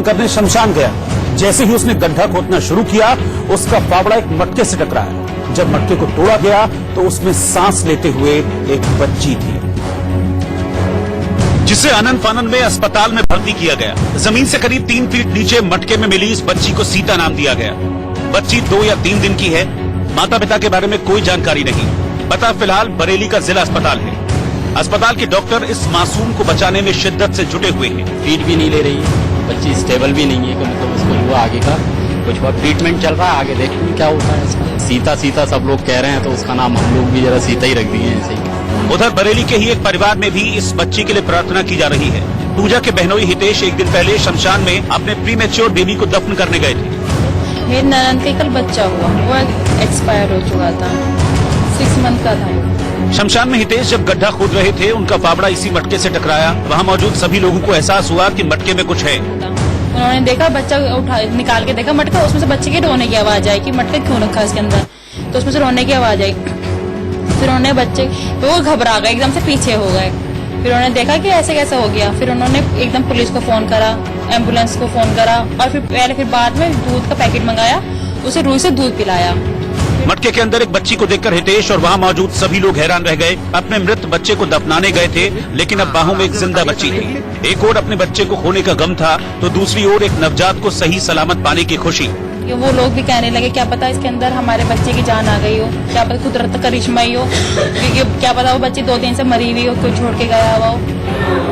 दफन करने शमशान गया। जैसे ही उसने गड्ढा खोदना शुरू किया, उसका फावड़ा एक मटके से टकराया। जब मटके को तोड़ा गया तो उसमें सांस लेते हुए एक बच्ची थी, जिसे आनन फानन में अस्पताल में भर्ती किया गया। जमीन से करीब 3 फीट नीचे मटके में मिली इस बच्ची को सीता नाम दिया गया। बच्ची 2 या 3 दिन की है। माता पिता के बारे में कोई जानकारी नहीं। पता फिलहाल बरेली का जिला अस्पताल है। अस्पताल के डॉक्टर इस मासूम को बचाने में शिद्दत से जुटे हुए हैं। फीड भी नहीं ले रही है, बच्ची स्टेबल भी नहीं है कि मतलब उसको हुआ आगे का कुछ बहुत ट्रीटमेंट चल रहा है, आगे देखते हैं क्या होता है इसका। सीता सीता सब लोग कह रहे हैं तो उसका नाम हम लोग भी जरा सीता ही रख दिए हैं ऐसे ही। उधर बरेली के ही एक परिवार में भी इस बच्ची के लिए प्रार्थना की जा रही है। पूजा के बहनोई हितेश एक दिन पहले शमशान में अपने प्रीमेच्योर बेबी को दफन करने गए थे। मेरी ननद का कल बच्चा हुआ, वो एक्सपायर हो चुका था, 6 मंथ का था। शमशान में हितेश जब गड्ढा खोद रहे थे, उनका फावड़ा इसी मटके से टकराया। वहाँ मौजूद सभी लोगों को एहसास हुआ कि मटके में कुछ है। उन्होंने देखा, बच्चा उठा निकाल के देखा मटका, उसमें से बच्चे के रोने की आवाज आई कि मटका क्यों रखा इसके अंदर, तो उसमें से रोने की आवाज आई। फिर उन्होंने बच्चे वो घबरा गए, एकदम से पीछे हो गए। फिर उन्होंने देखा कि ऐसे कैसे हो गया। फिर उन्होंने एकदम पुलिस को फोन करा, एम्बुलेंस को फोन करा और फिर बाद में दूध का पैकेट मंगाया, उसे रूई से दूध पिलाया। मटके के अंदर एक बच्ची को देखकर हितेश और वहाँ मौजूद सभी लोग हैरान रह गए। अपने मृत बच्चे को दफनाने गए थे, लेकिन अब बाहों में एक जिंदा बच्ची थी। एक ओर अपने बच्चे को खोने का गम था, तो दूसरी ओर एक नवजात को सही सलामत पाने की खुशी। वो लोग भी कहने लगे क्या पता इसके अंदर हमारे बच्चे की जान आ गई हो, क्या पता कुदरत का करिश्मा ही हो, क्या पता वो बच्ची 2 दिन से मरी हुई हो, कोई छोड़ के गया हुआ हो।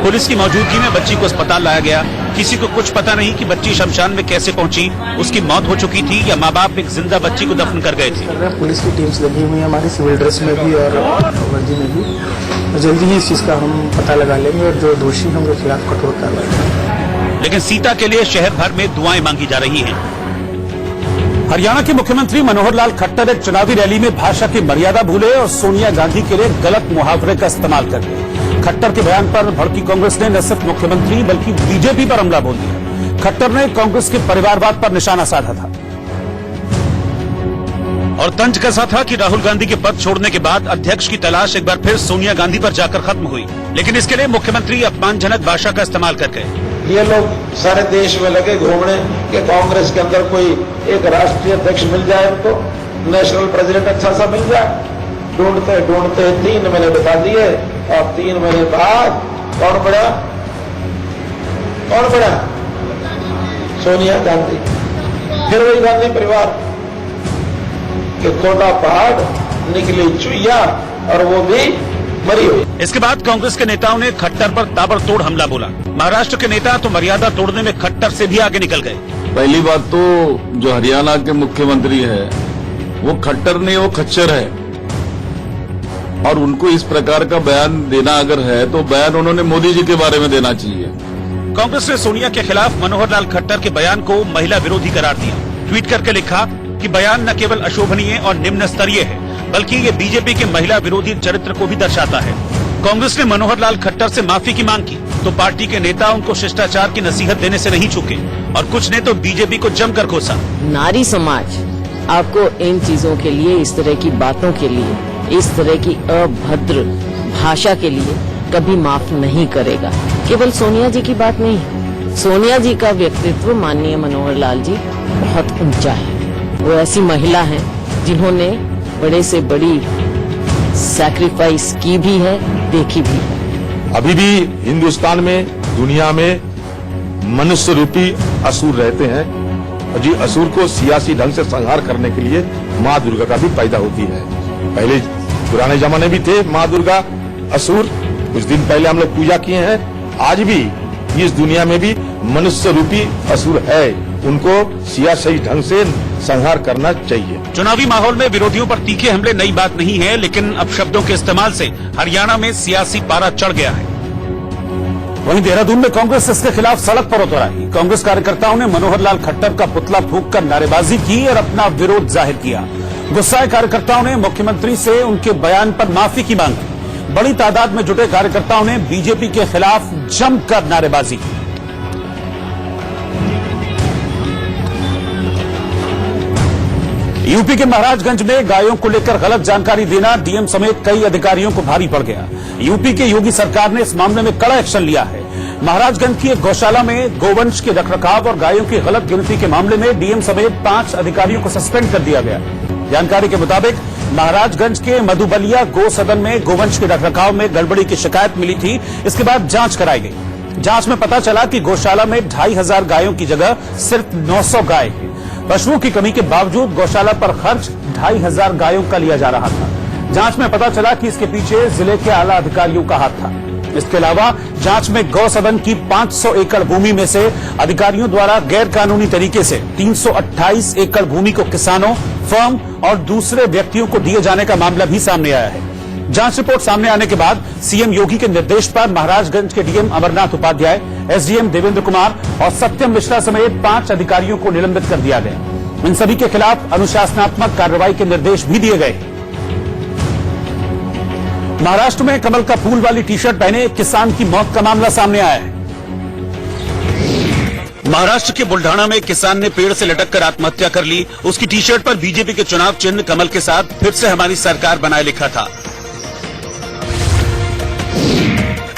पुलिस की मौजूदगी में बच्ची को अस्पताल लाया गया। किसी को कुछ पता नहीं कि बच्ची शमशान में कैसे पहुंची, उसकी मौत हो चुकी थी या माँ बाप एक जिंदा बच्ची को दफन कर गए थे। पुलिस की टीम्स लगी हुई है हमारी सिविल ड्रेस में भी और वर्दी में भी। जल्दी ही इस चीज का हम पता लगा लेंगे और जो दोषी हैं उनके खिलाफ कठोर कार्रवाई। लेकिन सीता के लिए शहर भर में दुआएं मांगी जा रही हैं। हरियाणा के मुख्यमंत्री मनोहर लाल खट्टर एक चुनावी रैली में भाषा की मर्यादा भूले और सोनिया गांधी के लिए गलत मुहावरे का इस्तेमाल कर दिया। खट्टर के बयान पर भड़की कांग्रेस ने न सिर्फ मुख्यमंत्री बल्कि बीजेपी पर हमला बोल दिया। खट्टर ने कांग्रेस के परिवारवाद पर निशाना साधा था और तंज कसा था कि राहुल गांधी के पद छोड़ने के बाद अध्यक्ष की तलाश एक बार फिर सोनिया गांधी पर जाकर खत्म हुई। लेकिन इसके लिए मुख्यमंत्री अपमानजनक भाषा का इस्तेमाल कर गए। ये लोग सारे देश में लगे घूमने कि कांग्रेस के अंदर कोई एक राष्ट्रीय अध्यक्ष मिल जाए, उनको नेशनल प्रेसिडेंट अच्छा सा मिल जाए। ढूंढते ढूंढते 3 महीने बता दिए और 3 महीने बाद कौन बड़ा? सोनिया गांधी। फिर वही गांधी परिवार के खोदा पहाड़ निकली चुईया और वो भी मरी हुई। इसके बाद कांग्रेस के नेताओं ने खट्टर पर ताबड़तोड़ हमला बोला। महाराष्ट्र के नेता तो मर्यादा तोड़ने में खट्टर से भी आगे निकल गए। पहली बात तो जो हरियाणा के मुख्यमंत्री है वो खट्टर नहीं, वो खच्चर है और उनको इस प्रकार का बयान देना अगर है तो बयान उन्होंने मोदी जी के बारे में देना चाहिए। कांग्रेस ने सोनिया के खिलाफ मनोहर लाल खट्टर के बयान को महिला विरोधी करार दिया। ट्वीट करके लिखा कि बयान न केवल अशोभनीय और निम्न स्तरीय है बल्कि ये बीजेपी के महिला विरोधी चरित्र को भी दर्शाता है। कांग्रेस ने मनोहर लाल खट्टर से माफी की मांग की तो पार्टी के नेता उनको शिष्टाचार की नसीहत देने से नहीं चूके और कुछ ने तो बीजेपी को जमकर कोसा। नारी समाज आपको इन चीजों के लिए, इस तरह की बातों के लिए, इस तरह की अभद्र भाषा के लिए कभी माफ नहीं करेगा। केवल सोनिया जी की बात नहीं, सोनिया जी का व्यक्तित्व माननीय मनोहर लाल जी बहुत ऊंचा है। वो ऐसी महिला है जिन्होंने बड़े से बड़ी सैक्रिफाइस की भी है, देखी भी है। अभी भी हिंदुस्तान में, दुनिया में मनुष्य रूपी असुर रहते हैं और जी असुर को सियासी ढंग से संहार करने के लिए माँ दुर्गा का भी पैदा होती है। पहले पुराने जमाने भी थे माँ दुर्गा असुर, कुछ दिन पहले हम लोग पूजा किए हैं। आज भी इस दुनिया में भी मनुष्य रूपी असुर है, उनको सियासी ढंग से संहार करना चाहिए। चुनावी माहौल में विरोधियों पर तीखे हमले नई बात नहीं है, लेकिन अब शब्दों के इस्तेमाल से हरियाणा में सियासी पारा चढ़ गया है। वहीं देहरादून में कांग्रेस इसके खिलाफ सड़क पर उतर आई। कांग्रेस कार्यकर्ताओं ने मनोहर लाल खट्टर का पुतला फूंककर नारेबाजी की और अपना विरोध जाहिर किया। गुस्साए कार्यकर्ताओं ने मुख्यमंत्री से उनके बयान पर माफी की मांग की। बड़ी तादाद में जुटे कार्यकर्ताओं ने बीजेपी के खिलाफ जमकर नारेबाजी की। यूपी के महाराजगंज में गायों को लेकर गलत जानकारी देना डीएम समेत कई अधिकारियों को भारी पड़ गया। यूपी के योगी सरकार ने इस मामले में कड़ा एक्शन लिया है। महाराजगंज की एक गौशाला में गोवंश के रखरखाव और गायों की गलत गिनती के मामले में डीएम समेत 5 अधिकारियों को सस्पेंड कर दिया गया। जानकारी के मुताबिक महाराजगंज के मधुबलिया गो सदन में गोवंश के रखरखाव में गड़बड़ी की शिकायत मिली थी। इसके बाद जांच कराई गई। जांच में पता चला कि गौशाला में 2500 गायों की जगह सिर्फ 900 गाय है। पशुओं की कमी के बावजूद गौशाला पर खर्च 2500 गायों का लिया जा रहा था। जांच में पता चला कि इसके पीछे जिले के आला अधिकारियों का हाथ था। इसके अलावा जांच में गौ सदन की 500 एकड़ भूमि में से अधिकारियों द्वारा गैर कानूनी तरीके से 328 एकड़ भूमि को किसानों, फर्म और दूसरे व्यक्तियों को दिए जाने का मामला भी सामने आया है। जांच रिपोर्ट सामने आने के बाद सीएम योगी के निर्देश पर महाराजगंज के डीएम अमरनाथ उपाध्याय, एसडीएम देवेंद्र कुमार और सत्यम मिश्रा समेत 5 अधिकारियों को निलंबित कर दिया गया। इन सभी के खिलाफ अनुशासनात्मक कार्रवाई के निर्देश भी दिए गए। महाराष्ट्र में कमल का फूल वाली टी शर्ट पहने एक किसान की मौत का मामला सामने आया है। महाराष्ट्र के बुल्ढाना में एक किसान ने पेड़ से लटक कर आत्महत्या कर ली। उसकी टी शर्ट पर बीजेपी के चुनाव चिन्ह कमल के साथ फिर से हमारी सरकार बनाए लिखा था।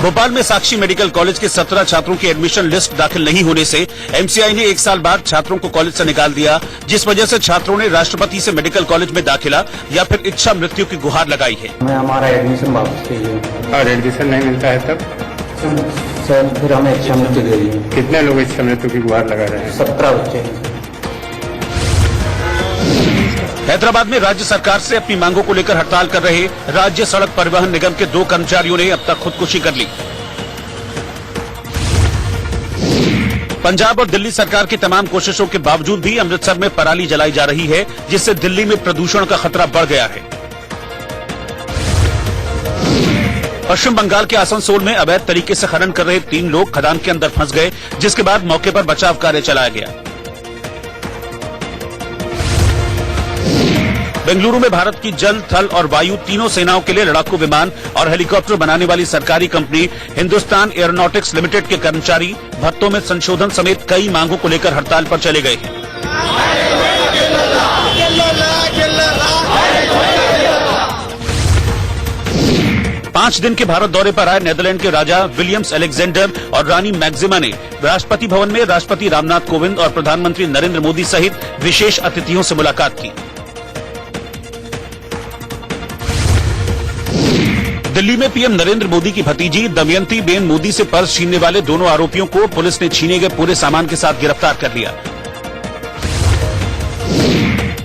भोपाल में साक्षी मेडिकल कॉलेज के 17 छात्रों की एडमिशन लिस्ट दाखिल नहीं होने से एमसीआई ने 1 साल बाद छात्रों को कॉलेज से निकाल दिया, जिस वजह से छात्रों ने राष्ट्रपति से मेडिकल कॉलेज में दाखिला या फिर इच्छा मृत्यु की गुहार लगाई है। हमें हमारा एडमिशन वापस चाहिए। और एडमिशन नहीं मिलता है तब सर फिर हमें इच्छा मृत्यु दे दीजिए। कितने लोग इच्छा मृत्यु की गुहार लगा रहे हैं? 17 बच्चे। हैदराबाद में राज्य सरकार से अपनी मांगों को लेकर हड़ताल कर रहे राज्य सड़क परिवहन निगम के 2 कर्मचारियों ने अब तक खुदकुशी कर ली। पंजाब और दिल्ली सरकार की तमाम कोशिशों के बावजूद भी अमृतसर में पराली जलाई जा रही है, जिससे दिल्ली में प्रदूषण का खतरा बढ़ गया है। पश्चिम बंगाल के आसनसोल में अवैध तरीके से खनन कर रहे 3 लोग खदान के अंदर फंस गए, जिसके बाद मौके पर बचाव कार्य चलाया गया। बेंगलुरु में भारत की जल, थल और वायु तीनों सेनाओं के लिए लड़ाकू विमान और हेलीकॉप्टर बनाने वाली सरकारी कंपनी हिंदुस्तान एयरोनॉटिक्स लिमिटेड के कर्मचारी भत्तों में संशोधन समेत कई मांगों को लेकर हड़ताल पर चले गए हैं। 5 दिन के भारत दौरे पर आए नीदरलैंड के राजा विलियम्स अलेक्जेंडर और रानी मैक्सिमा ने राष्ट्रपति भवन में राष्ट्रपति रामनाथ कोविंद और प्रधानमंत्री नरेंद्र मोदी सहित विशेष अतिथियों से मुलाकात की। दिल्ली में पीएम नरेंद्र मोदी की भतीजी दमयंती बेन मोदी से पर्स छीनने वाले दोनों आरोपियों को पुलिस ने छीने गए पूरे सामान के साथ गिरफ्तार कर लिया।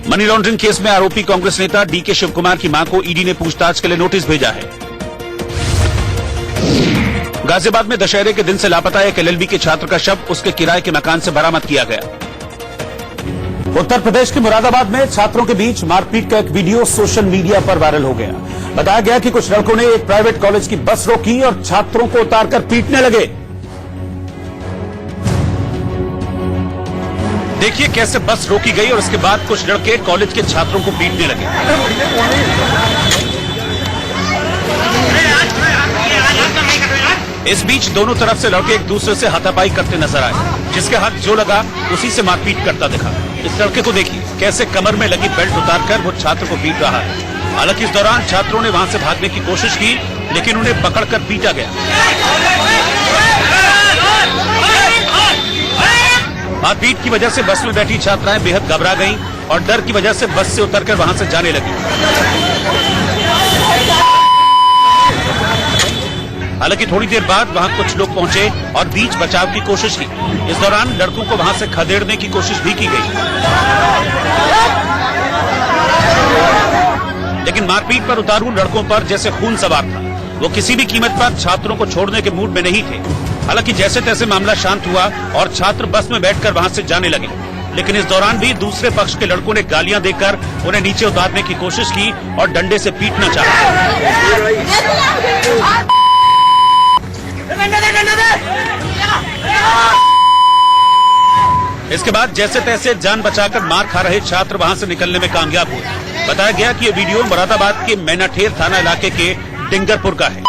मनी लॉन्ड्रिंग केस में आरोपी कांग्रेस नेता डीके शिवकुमार की मां को ईडी ने पूछताछ के लिए नोटिस भेजा है। गाजियाबाद में दशहरे के दिन से लापता एक एलएलबी के छात्र का शव उसके किराए के मकान से बरामद किया गया। उत्तर प्रदेश के मुरादाबाद में छात्रों के बीच मारपीट का एक वीडियो सोशल मीडिया पर वायरल हो गया। बताया गया कि कुछ लड़कों ने एक प्राइवेट कॉलेज की बस रोकी और छात्रों को उतारकर पीटने लगे। देखिए कैसे बस रोकी गई और उसके बाद कुछ लड़के कॉलेज के छात्रों को पीटने लगे। इस बीच दोनों तरफ से लड़के एक दूसरे से हाथापाई करते नजर आए। जिसके हाथ जो लगा उसी से मारपीट करता दिखा। इस लड़के को देखिए कैसे कमर में लगी बेल्ट उतारकर वो छात्र को पीट रहा है। हालांकि इस दौरान छात्रों ने वहां से भागने की कोशिश की, लेकिन उन्हें पकड़कर पीटा गया। मारपीट की वजह से बस में बैठी छात्राएं बेहद घबरा गईं और डर की वजह से बस से उतरकर वहां से जाने लगी। हालांकि थोड़ी देर बाद वहां कुछ लोग पहुंचे और बीच बचाव की कोशिश की। इस दौरान लड़कों को वहां से खदेड़ने की कोशिश भी की गई, लेकिन मारपीट पर उतारू लड़कों पर जैसे खून सवार था। वो किसी भी कीमत पर छात्रों को छोड़ने के मूड में नहीं थे। हालांकि जैसे तैसे मामला शांत हुआ और छात्र बस में बैठकर वहां से जाने लगे, लेकिन इस दौरान भी दूसरे पक्ष के लड़कों ने गालियां देकर उन्हें नीचे उतारने की कोशिश की और डंडे से पीटना चाहा। इसके बाद जैसे तैसे जान बचाकर मार खा रहे छात्र वहां से निकलने में कामयाब हुए। बताया गया कि ये वीडियो मुरादाबाद के मैनाठेर थाना इलाके के डिंगरपुर का है।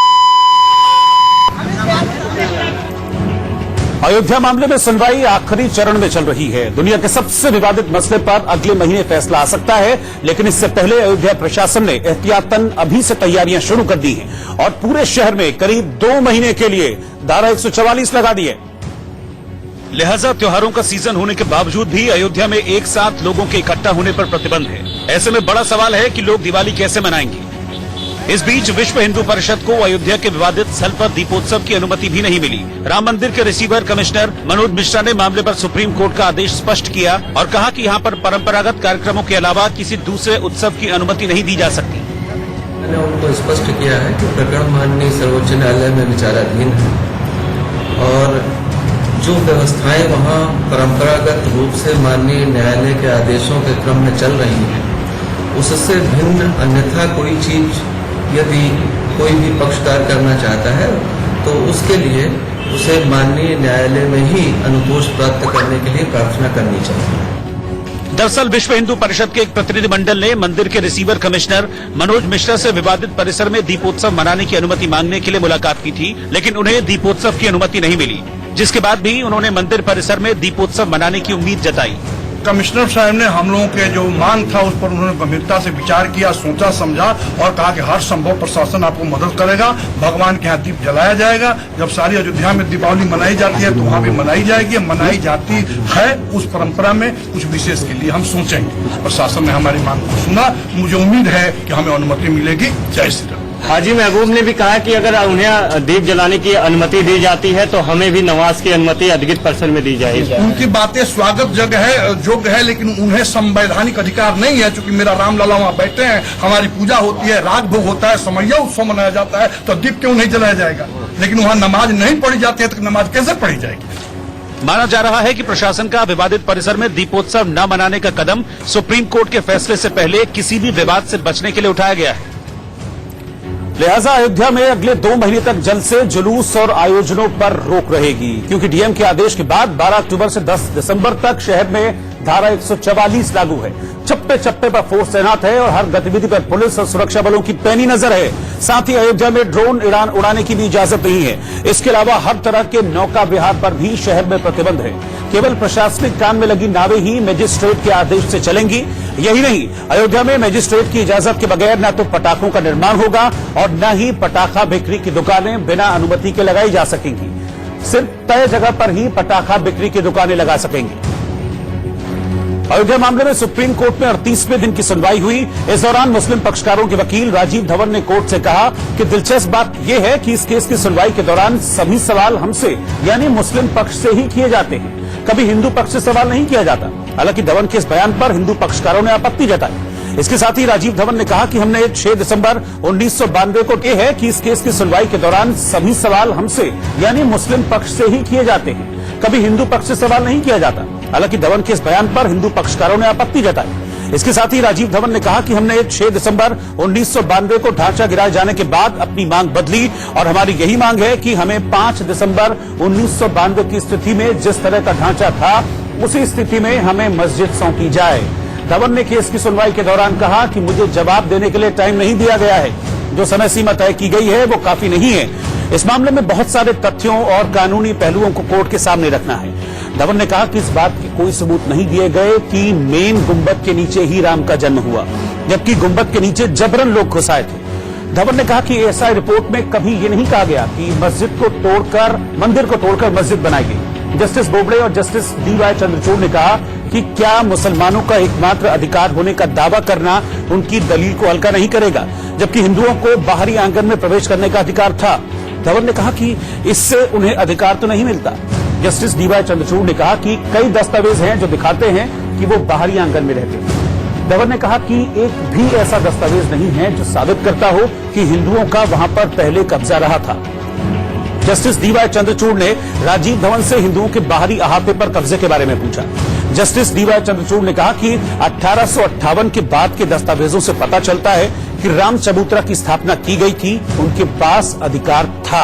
अयोध्या मामले में सुनवाई आखिरी चरण में चल रही है। दुनिया के सबसे विवादित मसले पर अगले महीने फैसला आ सकता है, लेकिन इससे पहले अयोध्या प्रशासन ने एहतियातन अभी से तैयारियां शुरू कर दी हैं और पूरे शहर में करीब 2 महीने के लिए धारा 144 लगा दी है। लिहाजा त्योहारों का सीजन होने के बावजूद भी अयोध्या में एक साथ लोगों के इकट्ठा होने पर प्रतिबंध है। ऐसे में बड़ा सवाल है कि लोग दिवाली कैसे मनाएंगे। इस बीच विश्व हिंदू परिषद को अयोध्या के विवादित स्थल पर दीपोत्सव की अनुमति भी नहीं मिली। राम मंदिर के रिसीवर कमिश्नर मनोज मिश्रा ने मामले पर सुप्रीम कोर्ट का आदेश स्पष्ट किया और कहा कि यहाँ पर परंपरागत कार्यक्रमों के अलावा किसी दूसरे उत्सव की अनुमति नहीं दी जा सकती। मैंने उनको स्पष्ट किया है कि प्रकरण माननीय सर्वोच्च न्यायालय में विचाराधीन है और जो व्यवस्थाएं वहाँ परंपरागत रूप से माननीय न्यायालय के आदेशों के क्रम में चल रही हैं, उससे भिन्न अन्यथा कोई चीज यदि कोई भी पक्षकार करना चाहता है तो उसके लिए उसे माननीय न्यायालय में ही अनुतोष प्राप्त करने के लिए प्रार्थना करनी चाहिए। दरअसल विश्व हिंदू परिषद के एक प्रतिनिधिमंडल ने मंदिर के रिसीवर कमिश्नर मनोज मिश्रा से विवादित परिसर में दीपोत्सव मनाने की अनुमति मांगने के लिए मुलाकात की थी, लेकिन उन्हें दीपोत्सव की अनुमति नहीं मिली, जिसके बाद भी उन्होंने मंदिर परिसर में दीपोत्सव मनाने की उम्मीद जताई। कमिश्नर साहब ने हम लोगों के जो मांग था उस पर उन्होंने गंभीरता से विचार किया, सोचा समझा और कहा कि हर संभव प्रशासन आपको मदद करेगा। भगवान के यहाँ दीप जलाया जाएगा। जब सारी अयोध्या में दीपावली मनाई जाती है तो वहाँ भी मनाई जाएगी। मनाई जाती है उस परंपरा में कुछ विशेष के लिए हम सोचेंगे। प्रशासन ने हमारी मांग को सुना, मुझे उम्मीद है कि हमें अनुमति मिलेगी। जय श्री राम। हाजी महबूब ने भी कहा कि अगर उन्हें दीप जलाने की अनुमति दी जाती है तो हमें भी नमाज की अनुमति अधिकृत परिसर में दी जाएगी। उनकी बातें स्वागत योग्य है, लेकिन उन्हें संवैधानिक अधिकार नहीं है। क्योंकि मेरा रामलला वहाँ बैठे हैं, हमारी पूजा होती है, राग भोग होता है, समैया उत्सव मनाया जाता है, तो दीप क्यों नहीं जलाया जाएगा। लेकिन वहाँ नमाज नहीं पढ़ी जाती है तो नमाज कैसे पढ़ी जाएगी। माना जा रहा है कि प्रशासन का विवादित परिसर में दीपोत्सव न मनाने का कदम सुप्रीम कोर्ट के फैसले से पहले किसी भी विवाद से बचने के लिए उठाया गया है। लिहाजा अयोध्या में अगले 2 महीने तक जलसे, जुलूस और आयोजनों पर रोक रहेगी, क्योंकि डीएम के आदेश के बाद 12 अक्टूबर से 10 दिसंबर तक शहर में धारा 144 लागू है। चप्पे चप्पे पर फोर्स तैनात है और हर गतिविधि पर पुलिस और सुरक्षा बलों की पैनी नजर है। साथ ही अयोध्या में ड्रोन उड़ाने की भी इजाजत नहीं है। इसके अलावा हर तरह के नौका विहार पर भी शहर में प्रतिबंध है। केवल प्रशासनिक काम में लगी नावें ही मजिस्ट्रेट के आदेश से चलेंगी। यही नहीं, अयोध्या में मजिस्ट्रेट की इजाजत के बगैर न तो पटाखों का निर्माण होगा और न ही पटाखा बिक्री की दुकानें बिना अनुमति के लगाई जा सकेंगी। सिर्फ तय जगह पर ही पटाखा बिक्री की दुकानें लगा सकेंगी। अयोध्या मामले में सुप्रीम कोर्ट में 38वें दिन की सुनवाई हुई। इस दौरान मुस्लिम पक्षकारों के वकील राजीव धवन ने कोर्ट से कहा कि दिलचस्प बात यह है कि इस केस की सुनवाई के दौरान सभी सवाल हमसे यानी मुस्लिम पक्ष से ही किए जाते हैं, कभी हिंदू पक्ष से सवाल नहीं किया जाता। हालांकि धवन के इस बयान पर हिंदू पक्षकारों ने आपत्ति जताई। इसके साथ ही राजीव धवन ने कहा कि हमने 6 दिसंबर 1992 को कहा है कि इस केस की सुनवाई के दौरान सभी सवाल हमसे यानी मुस्लिम पक्ष से ही किए जाते हैं, कभी हिंदू पक्ष से सवाल नहीं किया जाता। हालांकि धवन के इस बयान पर हिंदू पक्षकारों ने आपत्ति जताई। इसके साथ ही राजीव धवन ने कहा कि हमने 6 दिसंबर 1992 को ढांचा गिराए जाने के बाद अपनी मांग बदली और हमारी यही मांग है कि हमें 5 दिसंबर 1992 की स्थिति में जिस तरह का ढांचा था उसी स्थिति में हमें मस्जिद सौंपी जाए। धवन ने केस की सुनवाई के दौरान कहा कि मुझे जवाब देने के लिए टाइम नहीं दिया गया है, जो समय सीमा तय की गई है वो काफी नहीं है। इस मामले में बहुत सारे तथ्यों और कानूनी पहलुओं को कोर्ट के सामने रखना है। धवन ने कहा कि इस बात के कोई सबूत नहीं दिए गए कि मेन गुंबद के नीचे ही राम का जन्म हुआ, जबकि गुंबद के नीचे जबरन लोग घुस आए थे। धवन ने कहा कि एएसआई रिपोर्ट में कभी ये नहीं कहा गया कि मंदिर को तोड़कर मस्जिद बनाई गई। जस्टिस बोबड़े और जस्टिस डीवाई चंद्रचूड़ ने कहा कि क्या मुसलमानों का एकमात्र अधिकार होने का दावा करना उनकी दलील को हल्का नहीं करेगा, जबकि हिंदुओं को बाहरी आंगन में प्रवेश करने का अधिकार था। धवन ने कहा कि इससे उन्हें अधिकार तो नहीं मिलता। जस्टिस डीवाई चंद्रचूड़ ने कहा कि कई दस्तावेज हैं जो दिखाते हैं कि वो बाहरी आंगन में रहते हैं। धवन ने कहा कि एक भी ऐसा दस्तावेज नहीं है जो साबित करता हो कि हिंदुओं का वहां पर पहले कब्जा रहा था। जस्टिस डीवाई चंद्रचूड़ ने राजीव धवन से हिंदुओं के बाहरी अहाते पर कब्जे के बारे में पूछा। जस्टिस डीवाई चंद्रचूड़ ने कहा कि 1858 के बाद के दस्तावेजों से पता चलता है कि राम चबूतरा की स्थापना की गई थी, उनके पास अधिकार था।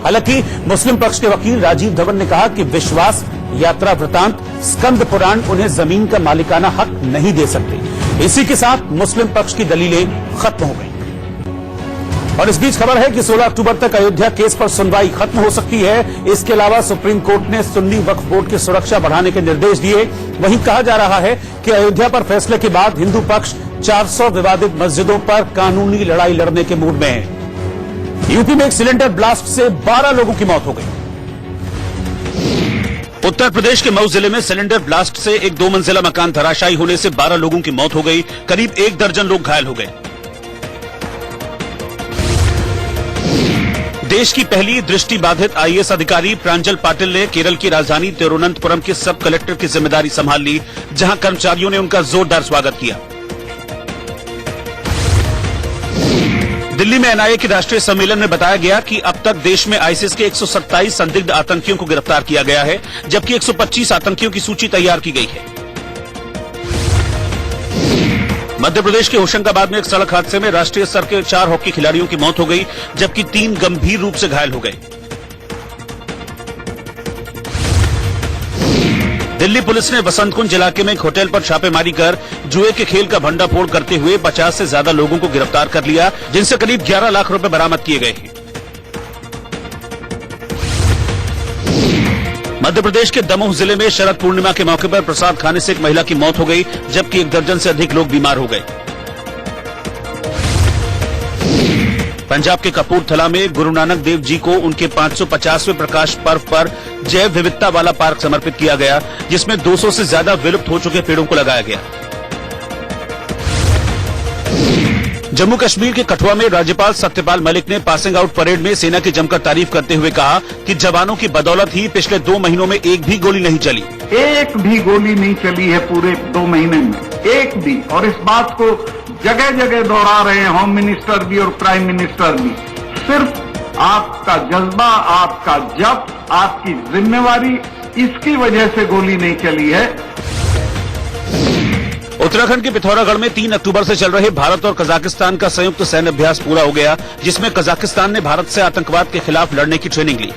हालांकि मुस्लिम पक्ष के वकील राजीव धवन ने कहा कि विश्वास, यात्रा वृतांत, स्कंद पुराण उन्हें जमीन का मालिकाना हक नहीं दे सकते। इसी के साथ मुस्लिम पक्ष की दलीलें खत्म हो गई। और इस बीच खबर है कि 16 अक्टूबर तक अयोध्या केस पर सुनवाई खत्म हो सकती है। इसके अलावा सुप्रीम कोर्ट ने सुन्नी वक्फ बोर्ड की सुरक्षा बढ़ाने के निर्देश दिए। वहीं कहा जा रहा है कि अयोध्या पर फैसले के बाद हिंदू पक्ष 400 विवादित मस्जिदों पर कानूनी लड़ाई लड़ने के मूड में है। यूपी में एक सिलेंडर ब्लास्ट से 12 लोगों की मौत हो गई। उत्तर प्रदेश के मऊ जिले में सिलेंडर ब्लास्ट से एक 2 मंजिला मकान धराशायी होने से 12 लोगों की मौत हो गई, करीब 1 दर्जन लोग घायल हो गए। देश की पहली दृष्टिबाधित आईएएस अधिकारी प्रांजल पाटिल ने केरल की राजधानी तिरुवनंतपुरम के सब कलेक्टर की जिम्मेदारी संभाल ली, जहां कर्मचारियों ने उनका जोरदार स्वागत किया। दिल्ली में एनआईए के राष्ट्रीय सम्मेलन में बताया गया कि अब तक देश में आईसिस के 127 संदिग्ध आतंकियों को गिरफ्तार किया गया है, जबकि 125 आतंकियों की सूची तैयार की गई है। मध्य प्रदेश के होशंगाबाद में एक सड़क हादसे में राष्ट्रीय स्तर के 4 हॉकी खिलाड़ियों की मौत हो गई, जबकि 3 गंभीर रूप से घायल हो गए। दिल्ली पुलिस ने वसंत कुंज इलाके में एक होटल पर छापेमारी कर जुए के खेल का भंडाफोड़ करते हुए 50 से ज्यादा लोगों को गिरफ्तार कर लिया, जिनसे करीब 11 लाख रुपए बरामद किए गए हैं। मध्य प्रदेश के दमोह जिले में शरद पूर्णिमा के मौके पर प्रसाद खाने से एक महिला की मौत हो गई, जबकि 1 दर्जन से अधिक लोग बीमार हो गए। पंजाब के कपूरथला में गुरु नानक देव जी को उनके 550वें प्रकाश पर्व पर जैव विविधता वाला पार्क समर्पित किया गया, जिसमें 200 से ज्यादा विलुप्त हो चुके पेड़ों को लगाया गया। जम्मू कश्मीर के कठुआ में राज्यपाल सत्यपाल मलिक ने पासिंग आउट परेड में सेना की जमकर तारीफ करते हुए कहा कि जवानों की बदौलत ही पिछले 2 महीनों में एक भी गोली नहीं चली। एक भी गोली नहीं चली है पूरे 2 महीने में, एक भी। और इस बात को जगह जगह दोहरा रहे हैं होम मिनिस्टर भी और प्राइम मिनिस्टर भी। सिर्फ आपका जज्बा, आपका जब, आपकी जिम्मेवारी, इसकी वजह से गोली नहीं चली है। उत्तराखंड के पिथौरागढ़ में 3 अक्टूबर से चल रहे भारत और कजाकिस्तान का संयुक्त सैन्य अभ्यास पूरा हो गया, जिसमें कजाकिस्तान ने भारत से आतंकवाद के खिलाफ लड़ने की ट्रेनिंग ली।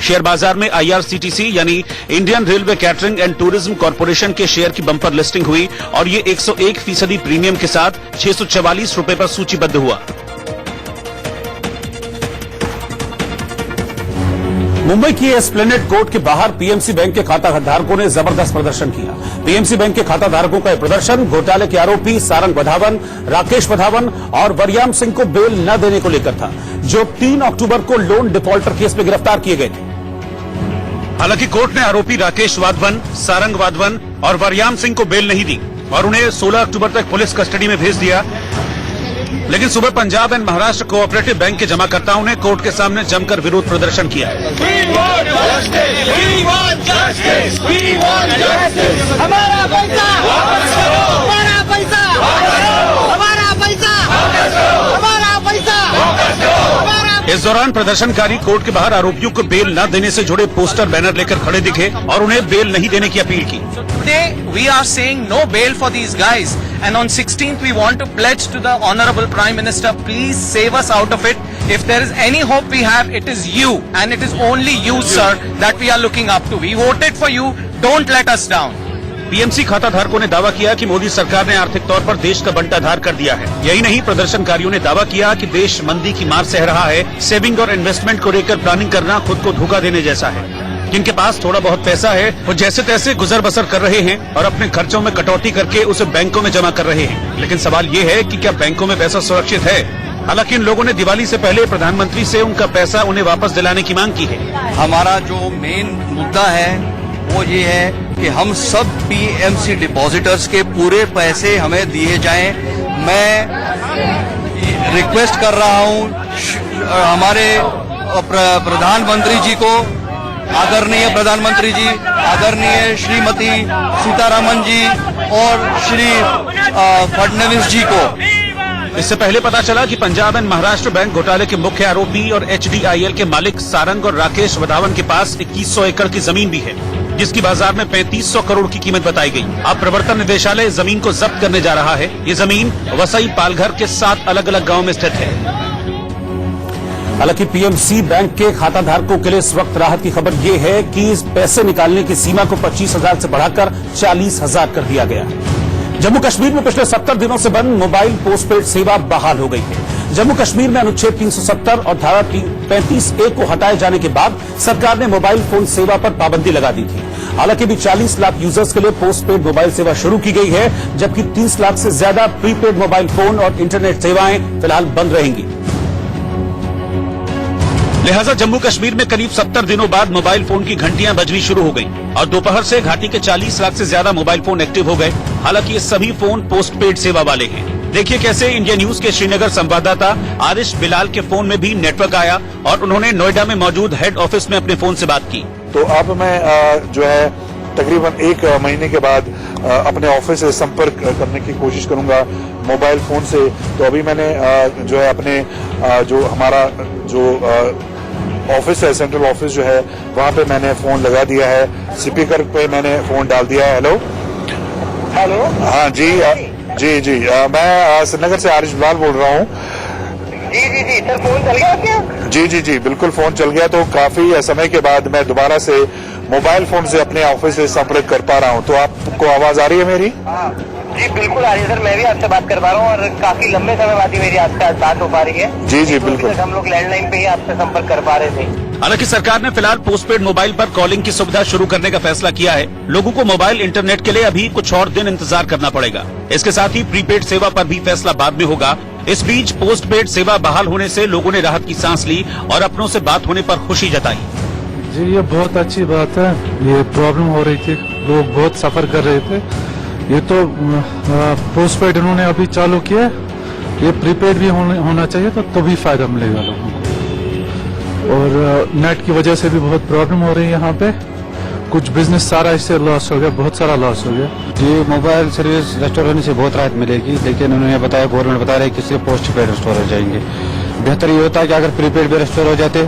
शेयर बाजार में आईआरसीटीसी यानी Indian railway catering and tourism corporation के शेयर की बंपर लिस्टिंग हुई और ये 101% प्रीमियम के साथ 644 रुपए पर सूचीबद्ध हुआ। मुंबई की एस्प्लेनेड कोर्ट के बाहर पीएमसी बैंक के खाता धारकों ने जबरदस्त प्रदर्शन किया। पीएमसी बैंक के खाता धारकों का यह प्रदर्शन घोटाले के आरोपी सारंग वधावन, राकेश वधावन और वरयाम सिंह को बेल न देने को लेकर था, जो 3 अक्टूबर को लोन डिफॉल्टर केस में गिरफ्तार किए गए थे। हालांकि कोर्ट ने आरोपी राकेश वाधवन, सारंग वाधवन और वरयाम सिंह को बेल नहीं दी और उन्हें 16 अक्टूबर तक पुलिस कस्टडी में भेज दिया। लेकिन सुबह Punjab and Maharashtra cooperative bank के जमाकर्ताओं ने कोर्ट के सामने जमकर विरोध प्रदर्शन किया। हमारा पैसा वापस करो, हमारा पैसा वापस करो, हमारा पैसा वापस करो, हमारा पैसा वापस करो। इस दौरान प्रदर्शनकारी कोर्ट के बाहर आरोपियों को बेल न देने से जुड़े पोस्टर बैनर लेकर खड़े दिखे और उन्हें बेल नहीं देने की अपील की। Today we are saying no bail for these guys, and on 16th we want to pledge to the Honorable Prime Minister, please save us out of it. If there is any hope we have, it is you, and it is only you, sir, that we are looking up to. We voted for you. Don't let us down. PMC खाता धारकों ने दावा किया कि मोदी सरकार ने आर्थिक तौर पर देश का बंटाधार कर दिया है। यही नहीं, प्रदर्शनकारियों ने दावा किया कि देश मंदी की मार सह रहा है। सेविंग और इन्वेस्टमेंट को लेकर प्लानिंग करना खुद को धोखा देने जैसा है। जिनके पास थोड़ा बहुत पैसा है वो जैसे तैसे गुजर बसर कर रहे हैं और अपने खर्चों में कटौती करके उसे बैंकों में जमा कर रहे हैं। लेकिन सवाल ये है कि क्या बैंकों में पैसा सुरक्षित है? हालांकि इन लोगों ने दिवाली से पहले प्रधानमंत्री से उनका पैसा उन्हें वापस दिलाने की मांग की है। हमारा जो मेन मुद्दा है वो ये है कि हम सब पीएमसी डिपॉजिटर्स के पूरे पैसे हमें दिए जाएं। मैं रिक्वेस्ट कर रहा हूं हमारे प्रधानमंत्री जी को, आदरणीय प्रधानमंत्री जी, आदरणीय श्रीमती सीतारामन जी और श्री फडणवीस जी को। इससे पहले पता चला कि पंजाब एंड महाराष्ट्र बैंक घोटाले के मुख्य आरोपी और एचडीआईएल के मालिक सारंग और राकेश वधावन के पास 2100 एकड़ की जमीन भी है, जिसकी बाजार में 3500 करोड़ की कीमत बताई गई। अब प्रवर्तन निदेशालय जमीन को जब्त करने जा रहा है। ये जमीन वसई पालघर के 7 अलग अलग गाँव में स्थित है। हालांकि पीएमसी बैंक के खाता धारकों के लिए इस वक्त राहत की खबर यह है कि इस पैसे निकालने की सीमा को 25,000 से बढ़ाकर 40,000 कर दिया गया है। जम्मू कश्मीर में पिछले 70 दिनों से बंद मोबाइल पोस्टपेड सेवा बहाल हो गई है। जम्मू कश्मीर में अनुच्छेद 370 और धारा 35A को हटाए जाने के बाद सरकार ने मोबाइल फोन सेवा पर पाबंदी लगा दी थी। हालांकि भी 40 लाख यूजर्स के लिए पोस्टपेड मोबाइल सेवा शुरू की गई है, जबकि 30 लाख से ज्यादा प्रीपेड मोबाइल फोन और इंटरनेट सेवाएं फिलहाल बंद रहेंगी। लिहाजा जम्मू कश्मीर में करीब 70 दिनों बाद मोबाइल फोन की घंटियां बजनी शुरू हो गईं और दोपहर से घाटी के 40 लाख से ज्यादा मोबाइल फोन एक्टिव हो गए। हालांकि ये सभी फोन पोस्टपेड सेवा वाले हैं। देखिए कैसे इंडिया न्यूज के श्रीनगर संवाददाता आरिश बिलाल के फोन में भी नेटवर्क आया और उन्होंने नोएडा में मौजूद हेड ऑफिस में अपने फोन से बात की। तो अब मैं जो है तकरीबन 1 महीने के बाद अपने ऑफिस से संपर्क करने की कोशिश करूंगा मोबाइल फोन से। तो अभी मैंने जो है अपने जो हमारा जो ऑफिस है, सेंट्रल ऑफिस जो है, वहां पे मैंने फोन लगा दिया है। स्पीकर पे मैंने फोन डाल दिया है। Hello hello. हाँ जी जी मैं श्रीनगर से आरिश बिलाल बोल रहा हूँ। जी सर, फोन चल गया क्या? जी बिल्कुल फोन चल गया। तो काफी समय के बाद मैं दोबारा से मोबाइल फोन से अपने ऑफिस से संपर्क कर पा रहा हूँ। तो आपको आवाज आ रही है मेरी? जी बिल्कुल आ रही है सर, मैं भी आपसे बात कर पा रहा हूँ और काफी लंबे समय बाद ही मेरी आपसे बात हो पा रही है। जी बिल्कुल। हम लोग लैंडलाइन पे ही आपसे संपर्क कर पा रहे थे। हालांकि सरकार ने फिलहाल पोस्टपेड मोबाइल पर कॉलिंग की सुविधा शुरू करने का फैसला किया है। लोगों को मोबाइल इंटरनेट के लिए अभी कुछ और दिन इंतजार करना पड़ेगा। इसके साथ ही प्रीपेड सेवा पर भी फैसला बाद में होगा। इस बीच पोस्टपेड सेवा बहाल होने से लोगों ने राहत की सांस ली और अपनों से बात होने पर खुशी जताई। जी ये बहुत अच्छी बात है। ये प्रॉब्लम हो रही थी, लोग बहुत सफर कर रहे थे। ये तो पोस्टपेड इन्होंने अभी चालू किया, ये प्रीपेड भी होना चाहिए तो भी फायदा मिलेगा लोगों को। और नेट की वजह से भी बहुत प्रॉब्लम हो रही है यहाँ पे। कुछ बिजनेस सारा इससे लॉस हो गया, बहुत सारा लॉस हो गया। जी मोबाइल सर्विस रेस्टोर होने से बहुत राहत मिलेगी, लेकिन उन्होंने बताया, गवर्नमेंट बता रहा है कि सिर्फ पोस्ट पेड रेस्टोर हो जाएंगे। बेहतर ये होता है कि अगर प्रीपेड भी रेस्टोर हो जाते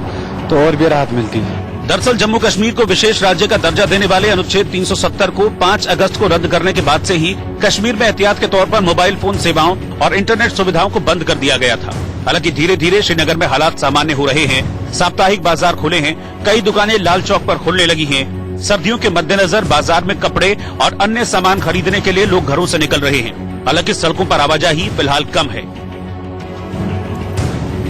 तो और भी राहत मिलती है। दरअसल जम्मू कश्मीर को विशेष राज्य का दर्जा देने वाले अनुच्छेद 370 को 5 अगस्त को रद्द करने के बाद से ही कश्मीर में एहतियात के तौर पर मोबाइल फोन सेवाओं और इंटरनेट सुविधाओं को बंद कर दिया गया था। हालांकि धीरे धीरे श्रीनगर में हालात सामान्य हो रहे हैं। साप्ताहिक बाजार खुले हैं, कई दुकानें लाल चौक पर खुलने लगी हैं। सर्दियों के मद्देनजर बाजार में कपड़े और अन्य सामान खरीदने के लिए लोग घरों से निकल रहे हैं। हालांकि सड़कों पर आवाजाही फिलहाल कम है।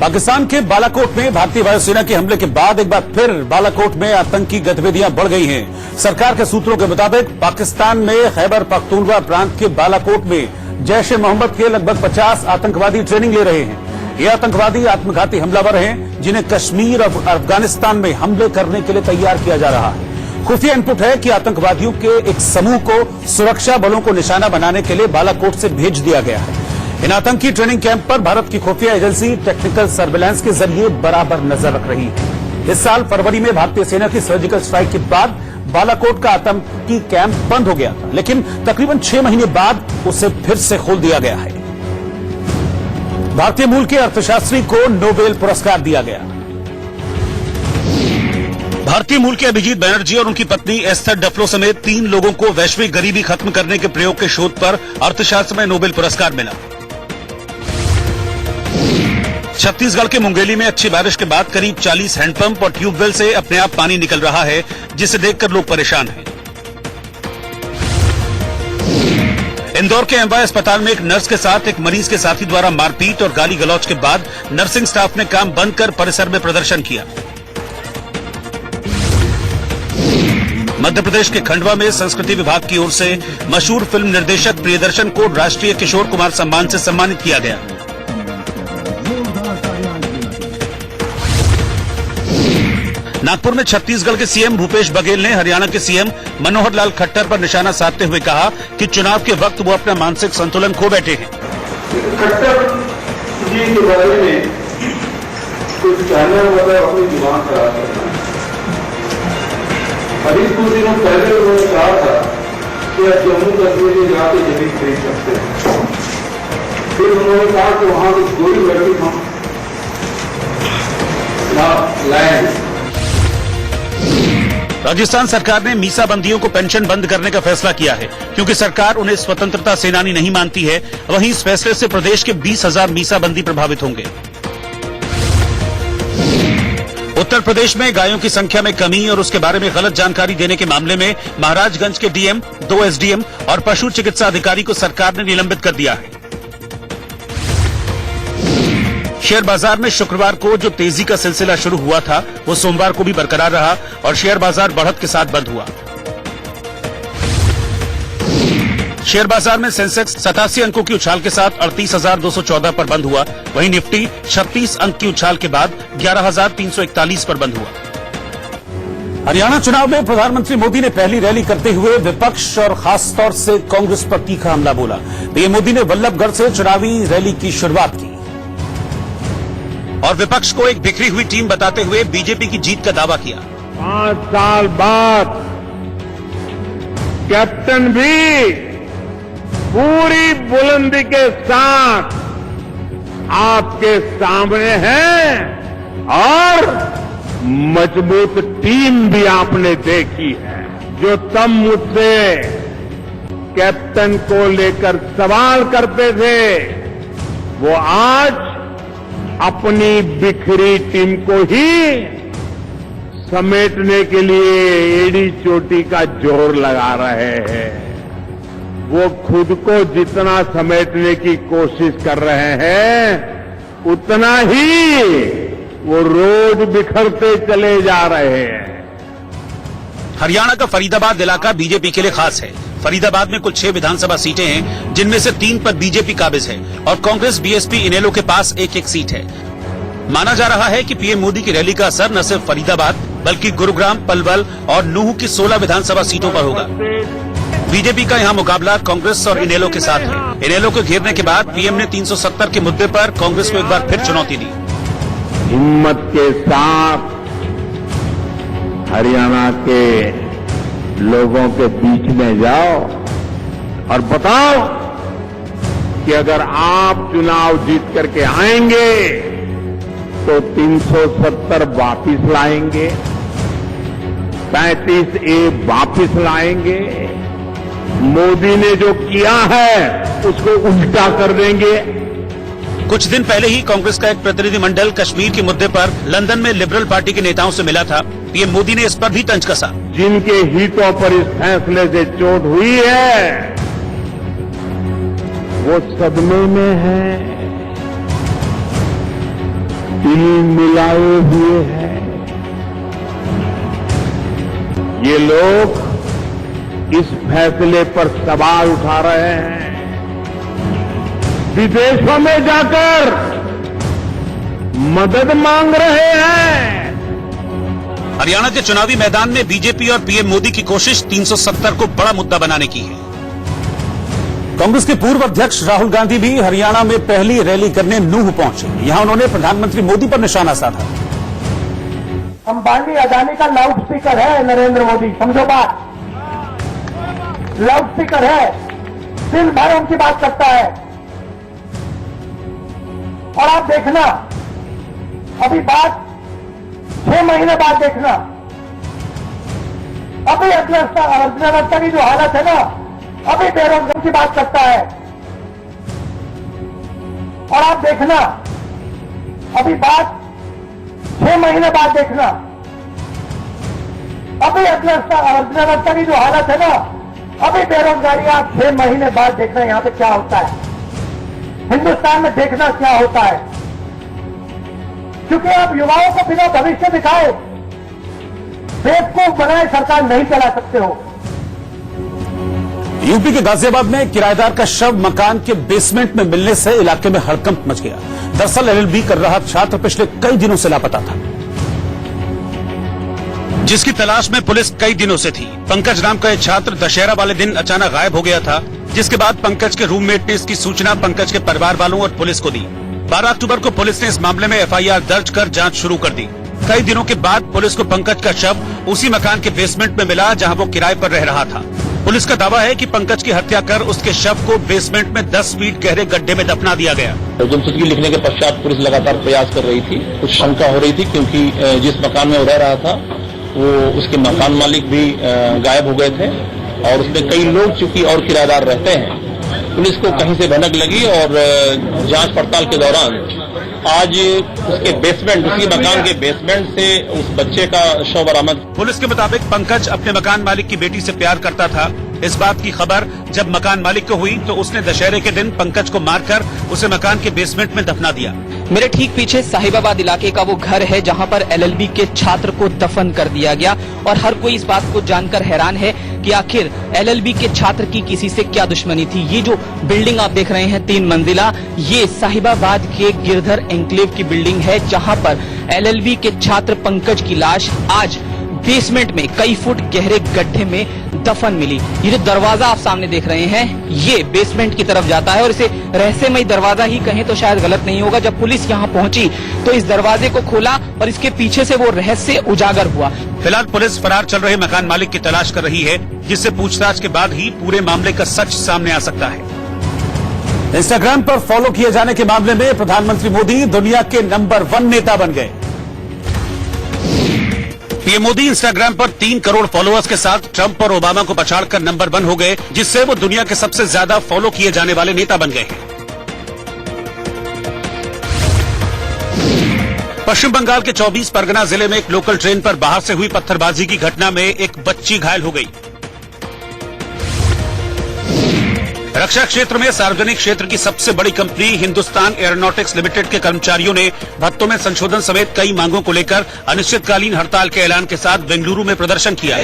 पाकिस्तान के बालाकोट में भारतीय वायुसेना के हमले के बाद एक बार फिर बालाकोट में आतंकी गतिविधियां बढ़ गई हैं। सरकार के सूत्रों के मुताबिक पाकिस्तान में खैबर पख्तूनख्वा प्रांत के बालाकोट में जैश ए मोहम्मद के लगभग 50 आतंकवादी ट्रेनिंग ले रहे हैं। ये आतंकवादी आत्मघाती हमलावर हैं जिन्हें कश्मीर और अफगानिस्तान में हमले करने के लिए तैयार किया जा रहा है। खुफिया इनपुट है कि आतंकवादियों के एक समूह को सुरक्षा बलों को निशाना बनाने के लिए बालाकोट से भेज दिया गया है। इन आतंकी ट्रेनिंग कैंप पर भारत की खुफिया एजेंसी टेक्निकल सर्विलांस के जरिए बराबर नजर रख रही है। इस साल फरवरी में भारतीय सेना की सर्जिकल स्ट्राइक के बाद बालाकोट का आतंकी कैंप बंद हो गया था, लेकिन तकरीबन 6 महीने बाद उसे फिर से खोल दिया गया है। भारतीय मूल के अर्थशास्त्री को नोबेल पुरस्कार दिया गया। भारतीय मूल के अभिजीत बैनर्जी और उनकी पत्नी एस्थर डफलो समेत 3 लोगों को वैश्विक गरीबी खत्म करने के प्रयोग के शोध पर अर्थशास्त्र में नोबेल पुरस्कार मिला। छत्तीसगढ़ के मुंगेली में अच्छी बारिश के बाद करीब 40 हैंडपंप और ट्यूबवेल से अपने आप पानी निकल रहा है, जिसे देखकर लोग परेशान हैं। इंदौर के एमवाय अस्पताल में एक नर्स के साथ एक मरीज के साथी द्वारा मारपीट और गाली गलौज के बाद नर्सिंग स्टाफ ने काम बंद कर परिसर में प्रदर्शन किया। मध्य प्रदेश के खंडवा में संस्कृति विभाग की ओर से मशहूर फिल्म निर्देशक प्रियदर्शन को राष्ट्रीय किशोर कुमार सम्मान से सम्मानित किया गया। नागपुर में छत्तीसगढ़ के सीएम भूपेश बघेल ने हरियाणा के सीएम मनोहर लाल खट्टर पर निशाना साधते हुए कहा कि चुनाव के वक्त वो अपना मानसिक संतुलन खो बैठे हैं। खट्टर जी के बारे में कुछ कहना मतलब अपनी जुबान खराब करना। अभी कुछ दिनों पहले उन्होंने कहा था कि आप जम्मू कश्मीर के जाके जमीन खरीद सकते हैं। फिर उन्होंने कहा कि वहां कुछ गोली लड़की हम लैंड। राजस्थान सरकार ने मीसाबंदियों को पेंशन बंद करने का फैसला किया है, क्योंकि सरकार उन्हें स्वतंत्रता सेनानी नहीं मानती है। वहीं इस फैसले से प्रदेश के 20,000 मीसाबंदी प्रभावित होंगे। उत्तर प्रदेश में गायों की संख्या में कमी और उसके बारे में गलत जानकारी देने के मामले में महाराजगंज के डीएम, 2 एसडीएम और पशु चिकित्सा अधिकारी को सरकार ने निलंबित कर दिया है। शेयर बाजार में शुक्रवार को जो तेजी का सिलसिला शुरू हुआ था, वो सोमवार को भी बरकरार रहा और शेयर बाजार बढ़त के साथ बंद हुआ। शेयर बाजार में सेंसेक्स 87 अंकों की उछाल के साथ 38,214 पर बंद हुआ। वहीं निफ्टी 36 अंक की उछाल के बाद 11,341 पर बंद हुआ। हरियाणा चुनाव में प्रधानमंत्री मोदी ने पहली रैली करते हुए विपक्ष और खासतौर से कांग्रेस पर तीखा हमला बोला। पीएम मोदी ने वल्लभगढ़ से चुनावी रैली की शुरुआत की और विपक्ष को एक बिखरी हुई टीम बताते हुए बीजेपी की जीत का दावा किया। 5 साल बाद कैप्टन भी पूरी बुलंदी के साथ आपके सामने है और मजबूत टीम भी आपने देखी है। जो तब मुझसे कैप्टन को लेकर सवाल करते थे वो आज अपनी बिखरी टीम को ही समेटने के लिए एड़ी चोटी का जोर लगा रहे हैं। वो खुद को जितना समेटने की कोशिश कर रहे हैं उतना ही वो रोज बिखरते चले जा रहे हैं। हरियाणा का फरीदाबाद इलाका बीजेपी के लिए खास है। फरीदाबाद में कुल 6 विधानसभा सीटें हैं, जिनमें से 3 पर बीजेपी काबिज है और कांग्रेस बीएसपी इनेलो के पास एक सीट है। माना जा रहा है कि पीएम मोदी की रैली का असर न सिर्फ फरीदाबाद बल्कि गुरुग्राम, पलवल और नूह की 16 विधानसभा सीटों पर होगा। बीजेपी का यहां मुकाबला कांग्रेस और इनेलो के साथ है। इनेलो को घेरने के बाद पीएम ने 370 के मुद्दे पर कांग्रेस को एक बार फिर चुनौती दी। हिम्मत के साथ हरियाणा के लोगों के बीच में जाओ और बताओ कि अगर आप चुनाव जीत करके आएंगे तो 370 वापिस लाएंगे, 35A वापिस लाएंगे, मोदी ने जो किया है उसको उल्टा कर देंगे। कुछ दिन पहले ही कांग्रेस का एक प्रतिनिधिमंडल कश्मीर के मुद्दे पर लंदन में लिबरल पार्टी के नेताओं से मिला था। पीएम मोदी ने इस पर भी तंज कसा। जिनके हितों पर इस फैसले से चोट हुई है वो सदमे में है, दिल मिलाए हुए हैं। ये लोग इस फैसले पर सवाल उठा रहे हैं, विदेशों में जाकर मदद मांग रहे हैं। हरियाणा के चुनावी मैदान में बीजेपी और पीएम मोदी की कोशिश 370 को बड़ा मुद्दा बनाने की है। कांग्रेस के पूर्व अध्यक्ष राहुल गांधी भी हरियाणा में पहली रैली करने नूह पहुंचे। यहां उन्होंने प्रधानमंत्री मोदी पर निशाना साधा। अंबानी अदानी का लाउड स्पीकर है नरेंद्र मोदी, समझो बात, लाउड स्पीकर है, दिन भर उनकी बात करता है। और आप देखना, अभी बात 6 महीने बाद देखना, अभी अर्थव्यवस्था की जो हालत है ना, अभी बेरोजगारी की बात करता है। और आप देखना, अभी बात 6 महीने बाद देखना, अभी अर्थव्यवस्था की जो हालत है ना, अभी बेरोजगारी, आप 6 महीने बाद देखना यहां पे क्या होता है, हिंदुस्तान में देखना क्या होता है। क्योंकि आप युवाओं को बिना भविष्य दिखाए बेवकूफ बनाए सरकार नहीं चला सकते हो। यूपी के गाजियाबाद में किराएदार का शव मकान के बेसमेंट में मिलने से इलाके में हड़कंप मच गया। दरअसल LLB कर रहा छात्र पिछले कई दिनों से लापता था, जिसकी तलाश में पुलिस कई दिनों से थी। पंकज नाम का एक छात्र दशहरा वाले दिन अचानक गायब हो गया था, जिसके बाद पंकज के रूममेट ने इसकी सूचना पंकज के परिवार वालों और पुलिस को दी। 12 अक्टूबर को पुलिस ने इस मामले में FIR दर्ज कर जांच शुरू कर दी। कई दिनों के बाद पुलिस को पंकज का शव उसी मकान के बेसमेंट में मिला जहां वो किराए पर रह रहा था। पुलिस का दावा है कि पंकज की हत्या कर उसके शव को बेसमेंट में 10 फीट गहरे गड्ढे में दफना दिया गया। गुमशुदगी लिखने के पश्चात पुलिस लगातार प्रयास कर रही थी। कुछ शंका हो रही थी क्योंकि जिस मकान में वो रह रहा था वो उसके मकान मालिक भी गायब हो गए थे और उसमें कई लोग चूंकि और किराएदार रहते हैं। पुलिस को कहीं से भनक लगी और जांच पड़ताल के दौरान आज उसके बेसमेंट, उसी मकान के बेसमेंट से उस बच्चे का शव बरामद। पुलिस के मुताबिक पंकज अपने मकान मालिक की बेटी से प्यार करता था। इस बात की खबर जब मकान मालिक को हुई तो उसने दशहरे के दिन पंकज को मारकर उसे मकान के बेसमेंट में दफना दिया। मेरे ठीक पीछे साहिबाबाद इलाके का वो घर है जहां पर एलएलबी के छात्र को दफन कर दिया गया और हर कोई इस बात को जानकर हैरान है कि आखिर एलएलबी के छात्र की किसी से क्या दुश्मनी थी। ये जो बिल्डिंग आप देख रहे हैं 3 मंजिला, ये साहिबाबाद के गिरधर एन्क्लेव की बिल्डिंग है जहां पर एलएलबी के छात्र पंकज की लाश आज बेसमेंट में कई फुट गहरे गड्ढे में दफन मिली। ये जो दरवाजा आप सामने देख रहे हैं ये बेसमेंट की तरफ जाता है और इसे रहस्यमयी दरवाजा ही कहें तो शायद गलत नहीं होगा। जब पुलिस यहाँ पहुंची तो इस दरवाजे को खोला और इसके पीछे से वो रहस्य उजागर हुआ। फिलहाल पुलिस फरार चल रहे मकान मालिक की तलाश कर रही है, जिससे पूछताछ के बाद ही पूरे मामले का सच सामने आ सकता है। इंस्टाग्राम पर फॉलो किए जाने के मामले में प्रधानमंत्री मोदी दुनिया के नंबर 1 नेता बन गए। पीएम मोदी इंस्टाग्राम पर 3 करोड़ फॉलोअर्स के साथ ट्रंप और ओबामा को पछाड़कर नंबर 1 हो गए, जिससे वो दुनिया के सबसे ज्यादा फॉलो किए जाने वाले नेता बन गए हैं। पश्चिम बंगाल के 24 परगना जिले में एक लोकल ट्रेन पर बाहर से हुई पत्थरबाजी की घटना में एक बच्ची घायल हो गई। रक्षा क्षेत्र में सार्वजनिक क्षेत्र की सबसे बड़ी कंपनी हिंदुस्तान एरोनॉटिक्स लिमिटेड के कर्मचारियों ने भत्तों में संशोधन समेत कई मांगों को लेकर अनिश्चितकालीन हड़ताल के ऐलान के साथ बेंगलुरु में प्रदर्शन किया।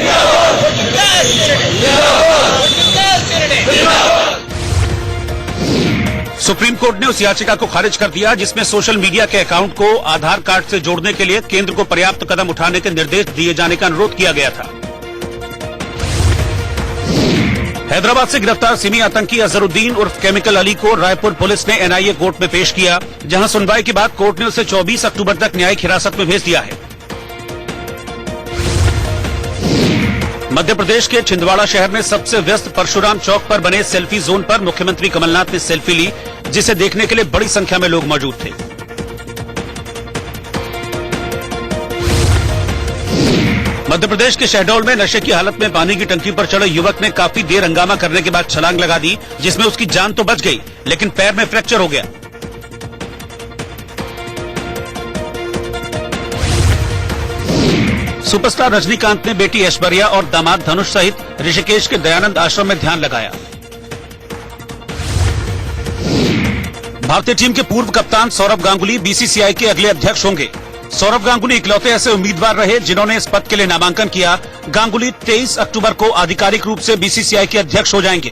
सुप्रीम कोर्ट ने उस याचिका को खारिज कर दिया जिसमें सोशल मीडिया के अकाउंट को आधार कार्ड से जोड़ने के लिए केंद्र को पर्याप्त कदम उठाने के निर्देश दिए जाने का अनुरोध किया गया था। हैदराबाद से गिरफ्तार सिमी आतंकी अजहरुद्दीन उर्फ केमिकल अली को रायपुर पुलिस ने एनआईए कोर्ट में पेश किया, जहां सुनवाई के बाद कोर्ट ने उसे 24 अक्टूबर तक न्यायिक हिरासत में भेज दिया है। मध्य प्रदेश के छिंदवाड़ा शहर में सबसे व्यस्त परशुराम चौक पर बने सेल्फी जोन पर मुख्यमंत्री कमलनाथ ने सेल्फी ली, जिसे देखने के लिए बड़ी संख्या में लोग मौजूद थे। मध्य प्रदेश के शहडोल में नशे की हालत में पानी की टंकी पर चढ़े युवक ने काफी देर हंगामा करने के बाद छलांग लगा दी, जिसमें उसकी जान तो बच गई लेकिन पैर में फ्रैक्चर हो गया। सुपरस्टार रजनीकांत ने बेटी ऐश्वर्या और दामाद धनुष सहित ऋषिकेश के दयानंद आश्रम में ध्यान लगाया। भारतीय टीम के पूर्व कप्तान सौरव गांगुली बीसीसीआई के अगले अध्यक्ष होंगे। सौरव गांगुली इकलौते ऐसे उम्मीदवार रहे जिन्होंने इस पद के लिए नामांकन किया। गांगुली 23 अक्टूबर को आधिकारिक रूप से बीसीसीआई के अध्यक्ष हो जाएंगे।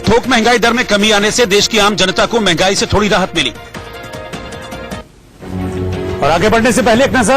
थोक महंगाई दर में कमी आने से देश की आम जनता को महंगाई से थोड़ी राहत मिली। और आगे बढ़ने से पहले एक नजर